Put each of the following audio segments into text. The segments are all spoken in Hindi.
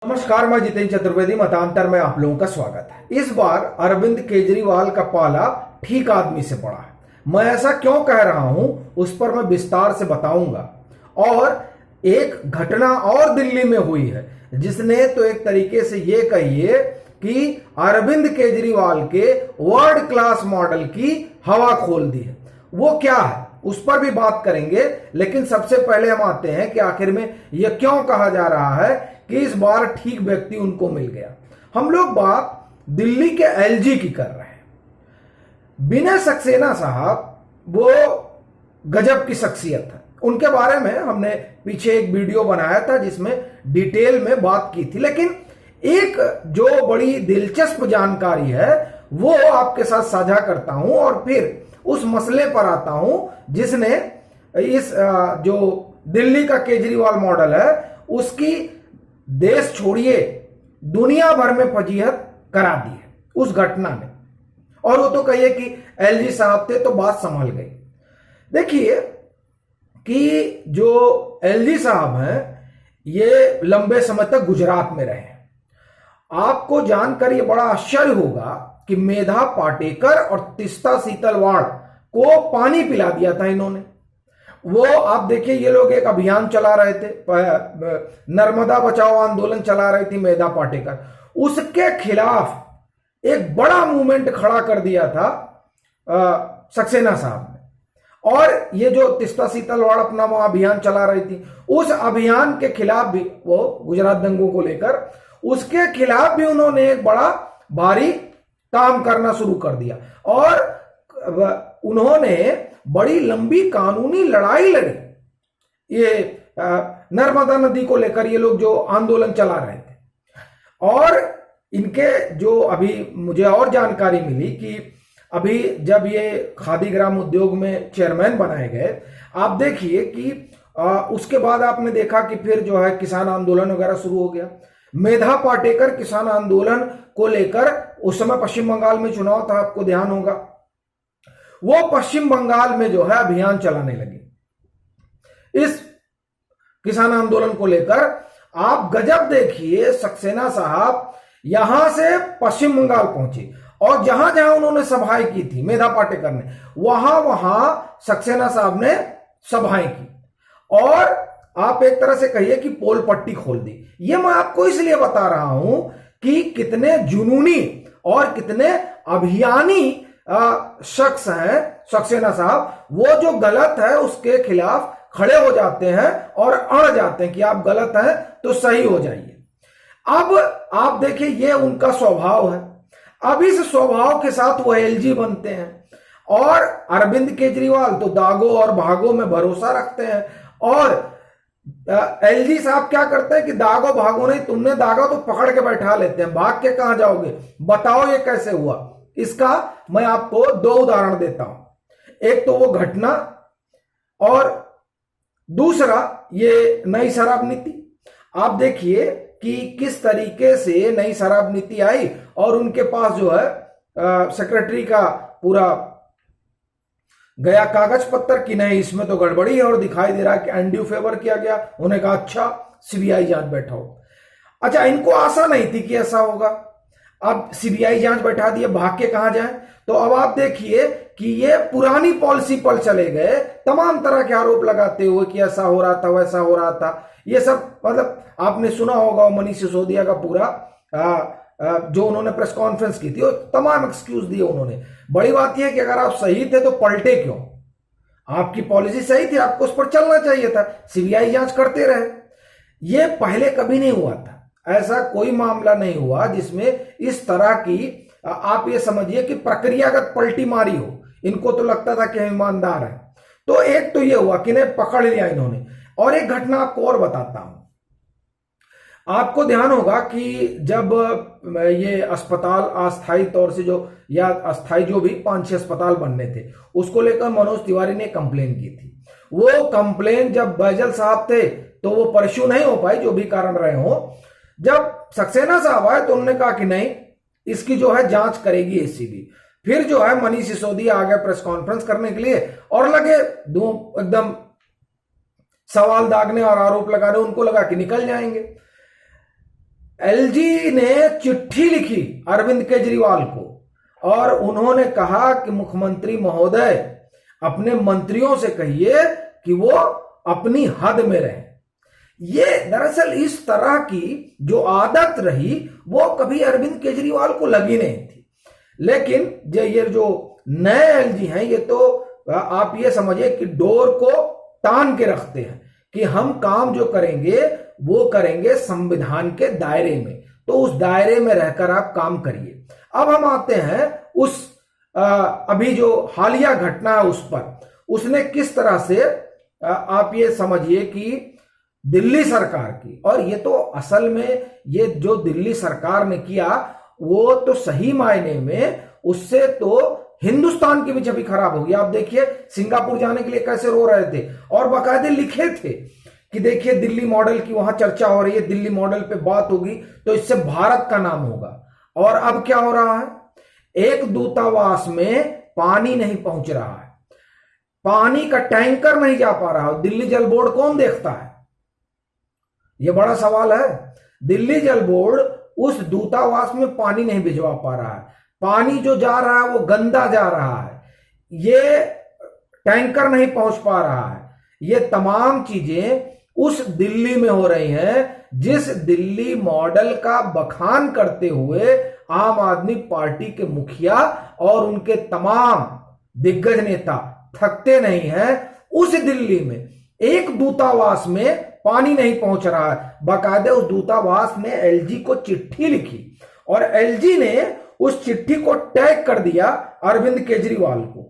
नमस्कार, मैं जितेंद्र चतुर्वेदी मतांतर में आप लोगों का स्वागत है। इस बार अरविंद केजरीवाल का पाला ठीक आदमी से पड़ा है। मैं ऐसा क्यों कह रहा हूं उस पर मैं विस्तार से बताऊंगा। और एक घटना और दिल्ली में हुई है जिसने तो एक तरीके से ये कहिए कि अरविंद केजरीवाल के वर्ल्ड क्लास मॉडल की हवा खोल दी है। वो क्या है उस पर भी बात करेंगे, लेकिन सबसे पहले हम आते हैं कि आखिर में यह क्यों कहा जा रहा है कि इस बार ठीक व्यक्ति उनको मिल गया। हम लोग बात दिल्ली के एलजी की कर रहे हैं। विनय सक्सेना साहब वो गजब की शख्सियत है। उनके बारे में हमने पीछे एक वीडियो बनाया था जिसमें डिटेल में बात की थी, लेकिन एक जो बड़ी दिलचस्प जानकारी है वो आपके साथ साझा करता हूं और फिर उस मसले पर आता हूं जिसने इस जो दिल्ली का केजरीवाल मॉडल है उसकी देश छोड़िए दुनिया भर में फजीहत करा दी है उस घटना ने। और वो तो कहिए कि एलजी साहब थे तो बात संभल गई। देखिए कि जो एलजी साहब हैं ये लंबे समय तक गुजरात में रहे हैं। आपको जानकर ये बड़ा आश्चर्य होगा कि मेधा पाटेकर और तीस्ता सीतलवाड़ को पानी पिला दिया था इन्होंने। वो आप देखिए ये लोग एक अभियान चला रहे थे, नर्मदा बचाओ आंदोलन चला रही थी मेधा पाटेकर, उसके खिलाफ एक बड़ा मूवमेंट खड़ा कर दिया था सक्सेना साहब ने। और ये जो तीस्ता सीतलवाड़ अपना वो अभियान चला रही थी उस अभियान के खिलाफ भी, वो गुजरात दंगों को लेकर, उसके खिलाफ भी उन्होंने एक बड़ा भारी काम करना शुरू कर दिया। और उन्होंने बड़ी लंबी कानूनी लड़ाई लड़ी ये नर्मदा नदी को लेकर। ये लोग जो आंदोलन चला रहे थे और इनके जो अभी मुझे और जानकारी मिली कि अभी जब ये खादी ग्राम उद्योग में चेयरमैन बनाए गए, आप देखिए कि उसके बाद आपने देखा कि फिर जो है किसान आंदोलन वगैरह शुरू हो गया। मेधा पाटेकर किसान आंदोलन को लेकर उस समय पश्चिम बंगाल में चुनाव था, आपको ध्यान होगा, वो पश्चिम बंगाल में जो है अभियान चलाने लगे इस किसान आंदोलन को लेकर। आप गजब देखिए, सक्सेना साहब यहां से पश्चिम बंगाल पहुंचे और जहां जहां उन्होंने सभाएं की थी मेधा पाटेकर ने, वहां वहां सक्सेना साहब ने सभाएं की और आप एक तरह से कहिए कि पोल पट्टी खोल दी। ये मैं आपको इसलिए बता रहा हूं कि कितने जुनूनी और कितने अभियानी शख्स हैं सक्सेना साहब। वो जो गलत है उसके खिलाफ खड़े हो जाते हैं और अड़ जाते हैं कि आप गलत हैं तो सही हो जाइए। अब आप देखिए ये उनका स्वभाव है। अब इस स्वभाव के साथ वो एलजी बनते हैं और अरविंद केजरीवाल तो दागो और भागो में भरोसा रखते हैं। और एलजी साहब क्या करते हैं कि दागो भागो नहीं, तुमने दागा तो पकड़ के बैठा लेते हैं, भाग के कहां जाओगे, बताओ ये कैसे हुआ। इसका मैं आपको दो उदाहरण देता हूं। एक तो वो घटना और दूसरा ये नई शराब नीति। आप देखिए कि किस तरीके से नई शराब नीति आई और उनके पास जो है सेक्रेटरी का पूरा गया कागज पत्तर कि नहीं इसमें तो गड़बड़ी है और दिखाई दे रहा है कि अनड्यू फेवर किया गया। उन्होंने कहा अच्छा सीबीआई जांच बैठाओ। अच्छा, इनको आशा नहीं थी कि ऐसा होगा। अब सीबीआई जांच बैठा दिए, भाग के कहां जाए। तो अब आप देखिए कि ये पुरानी पॉलिसी पर चले गए, तमाम तरह के आरोप लगाते हुए कि ऐसा हो रहा था वैसा हो रहा था। ये सब मतलब आपने सुना होगा मनीष सिसोदिया का पूरा जो उन्होंने प्रेस कॉन्फ्रेंस की थी, तमाम एक्सक्यूज दिए उन्होंने। बड़ी बात यह है कि अगर आप सही थे तो पलटे क्यों? आपकी पॉलिसी सही थी, आपको उस पर चलना चाहिए था, सीबीआई जांच करते रहे। ये पहले कभी नहीं हुआ था। ऐसा कोई मामला नहीं हुआ जिसमें इस तरह की आप ये समझिए कि प्रक्रियागत पलटी मारी हो। इनको तो लगता था कि ईमानदार है। तो एक तो ये हुआ कि नहीं, पकड़ लिया इन्होंने। और एक घटना आपको और बताता हूं। आपको ध्यान होगा कि जब ये अस्पताल अस्थायी तौर से जो या अस्थायी जो भी 5-6 अस्पताल बनने थे उसको लेकर मनोज तिवारी ने कंप्लेन की थी। वो कंप्लेन जब बैजल साहब थे तो वो परस्यू नहीं हो पाई, जो भी कारण रहे हो। जब सक्सेना साहब आए तो उन्होंने कहा कि नहीं, इसकी जो है जांच करेगी एसीबी। फिर जो है मनीष सिसोदिया आ गए प्रेस कॉन्फ्रेंस करने के लिए और लगे दो एकदम सवाल दागने और आरोप लगाने, उनको लगा कि निकल जाएंगे। एलजी ने चिट्ठी लिखी अरविंद केजरीवाल को और उन्होंने कहा कि मुख्यमंत्री महोदय अपने मंत्रियों से कहिए कि वो अपनी हद में रहें। ये दरअसल इस तरह की जो आदत रही वो कभी अरविंद केजरीवाल को लगी नहीं थी, लेकिन ये जो नए एलजी हैं ये तो आप ये समझिए कि डोर को तान के रखते हैं कि हम काम जो करेंगे वो करेंगे संविधान के दायरे में, तो उस दायरे में रहकर आप काम करिए। अब हम आते हैं उस अभी जो हालिया घटना है उस पर, उसने किस तरह से आप ये समझिए कि दिल्ली सरकार की, और ये तो असल में ये जो दिल्ली सरकार ने किया वो तो सही मायने में उससे तो हिंदुस्तान की भी छवि खराब होगी। आप देखिए सिंगापुर जाने के लिए कैसे रो रहे थे और बाकायदे लिखे थे कि देखिए दिल्ली मॉडल की वहां चर्चा हो रही है, दिल्ली मॉडल पे बात होगी तो इससे भारत का नाम होगा। और अब क्या हो रहा है, एक दूतावास में पानी नहीं पहुंच रहा है, पानी का टैंकर नहीं जा पा रहा है। दिल्ली जल बोर्ड कौन देखता है, यह बड़ा सवाल है। दिल्ली जल बोर्ड उस दूतावास में पानी नहीं भिजवा पा रहा है, पानी जो जा रहा है वो गंदा जा रहा है, ये टैंकर नहीं पहुंच पा रहा है। ये तमाम चीजें उस दिल्ली में हो रही हैं जिस दिल्ली मॉडल का बखान करते हुए आम आदमी पार्टी के मुखिया और उनके तमाम दिग्गज नेता थकते नहीं हैं। उस दिल्ली में एक दूतावास में पानी नहीं पहुंच रहा है, बाकायदे उस दूतावास ने एलजी को चिट्ठी लिखी और एलजी ने उस चिट्ठी को टैग कर दिया अरविंद केजरीवाल को।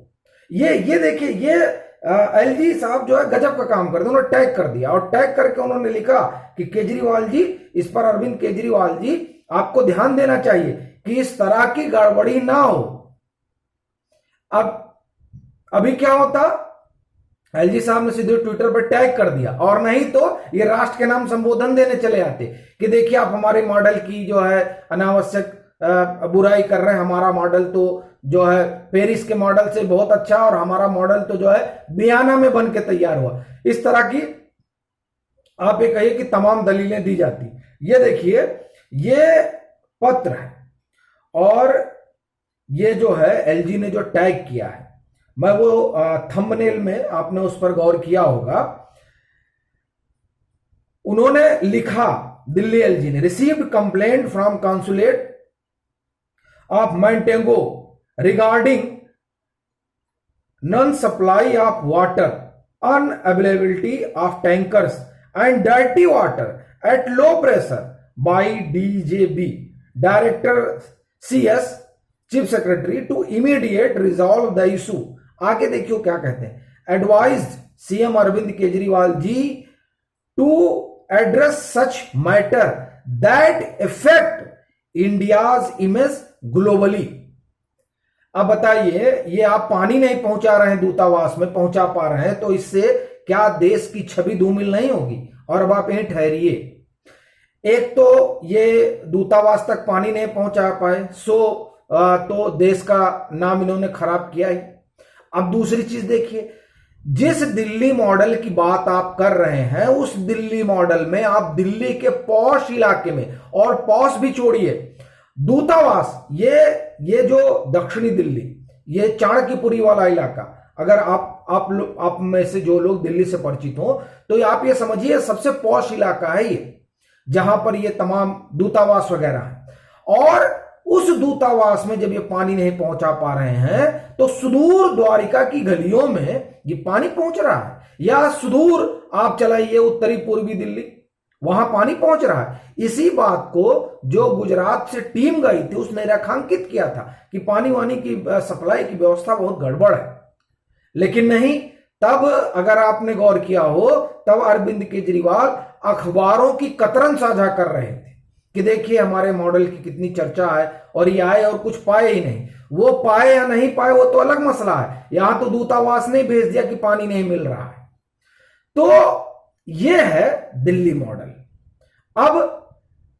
ये देखिए, ये एलजी साहब जो है गजब का काम करते हैं, उन्होंने टैग कर दिया और टैग करके उन्होंने लिखा कि केजरीवाल जी, इस पर अरविंद केजरीवाल जी आपको ध्यान देना चाहिए कि इस तरह की गड़बड़ी ना हो। अब अभी क्या होता, एलजी साहब ने सीधे ट्विटर पर टैग कर दिया, और नहीं तो ये राष्ट्र के नाम संबोधन देने चले आते कि देखिए आप हमारे मॉडल की जो है अनावश्यक बुराई कर रहे हैं, हमारा मॉडल तो जो है पेरिस के मॉडल से बहुत अच्छा और हमारा मॉडल तो जो है बियाना में बन के तैयार हुआ। इस तरह की आप ये कहिए कि तमाम दलीलें दी जाती। ये देखिए ये पत्र है और ये जो है एलजी ने जो टैग किया है, मैं वो थंबनेल में आपने उस पर गौर किया होगा, उन्होंने लिखा दिल्ली एलजी ने, received complaint from consulate of Montego regarding non supply of water, unavailability of tankers and dirty water at low pressure by DJB director CS chief secretary to immediate resolve the issue. आगे देखियो क्या कहते हैं, advised CM Arvind Kejriwal ji to address such matter that effect India's image globally. अब बताइए, ये आप पानी नहीं पहुंचा रहे हैं, दूतावास में पहुंचा पा रहे हैं, तो इससे क्या देश की छवि धूमिल नहीं होगी? और अब आप यहीं ठहरिए, एक तो ये दूतावास तक पानी नहीं पहुंचा पाए, तो देश का नाम इन्होंने खराब किया ही। अब दूसरी चीज देखिए, जिस दिल्ली मॉडल की बात आप कर रहे हैं उस दिल्ली मॉडल में आप दिल्ली के पॉश इलाके में, और पॉश भी छोड़िए, दूतावास, ये जो दक्षिणी दिल्ली, ये चाणक्यपुरी वाला इलाका, अगर आप में से जो लोग दिल्ली से परिचित हो तो आप ये समझिए सबसे पॉश इलाका है ये, जहां पर ये तमाम दूतावास वगैरह है। और उस दूतावास में जब ये पानी नहीं पहुंचा पा रहे हैं तो सुदूर द्वारिका की गलियों में ये पानी पहुंच रहा है, या सुदूर आप चलाइए उत्तरी पूर्वी दिल्ली, वहां पानी पहुंच रहा है। इसी बात को जो गुजरात से टीम गई थी उसने रेखांकित किया था कि पानी वानी की सप्लाई की व्यवस्था बहुत गड़बड़ है, लेकिन नहीं, तब अगर आपने गौर किया हो तब अरविंद केजरीवाल अखबारों की कतरन साझा कर रहे थे कि देखिए हमारे मॉडल की कितनी चर्चा है, और ये आए और कुछ पाए ही नहीं। वो पाए या नहीं पाए वो तो अलग मसला है, यहां तो दूतावास ने भेज दिया कि पानी नहीं मिल रहा है। तो ये है दिल्ली मॉडल। अब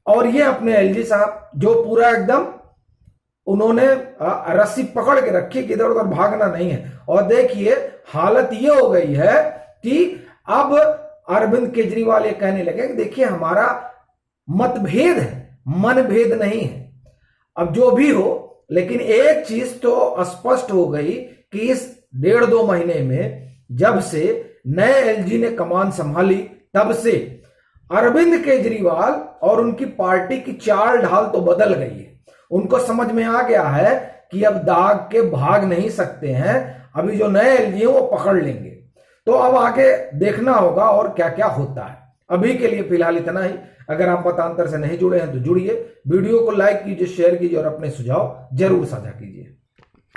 और ये अपने एलजी साहब जो पूरा एकदम उन्होंने रस्सी पकड़ के रखी कि इधर उधर भागना नहीं है। और देखिए हालत ये हो गई है कि अब अरविंद केजरीवाल ये कहने लगे कि देखिए हमारा मतभेद है, मनभेद नहीं है। अब जो भी हो, लेकिन एक चीज तो स्पष्ट हो गई कि इस 1.5-2 महीने में जब से नए एलजी ने कमान संभाली, तब से अरविंद केजरीवाल और उनकी पार्टी की चाल ढाल तो बदल गई है। उनको समझ में आ गया है कि अब दाग के भाग नहीं सकते हैं, अभी जो नए एलजी हैं वो पकड़ लेंगे। तो अब आगे देखना होगा और क्या क्या होता है। अभी के लिए फिलहाल इतना ही। अगर आप मतांतर से नहीं जुड़े हैं तो जुड़िए, वीडियो को लाइक कीजिए, शेयर कीजिए और अपने सुझाव जरूर साझा कीजिए।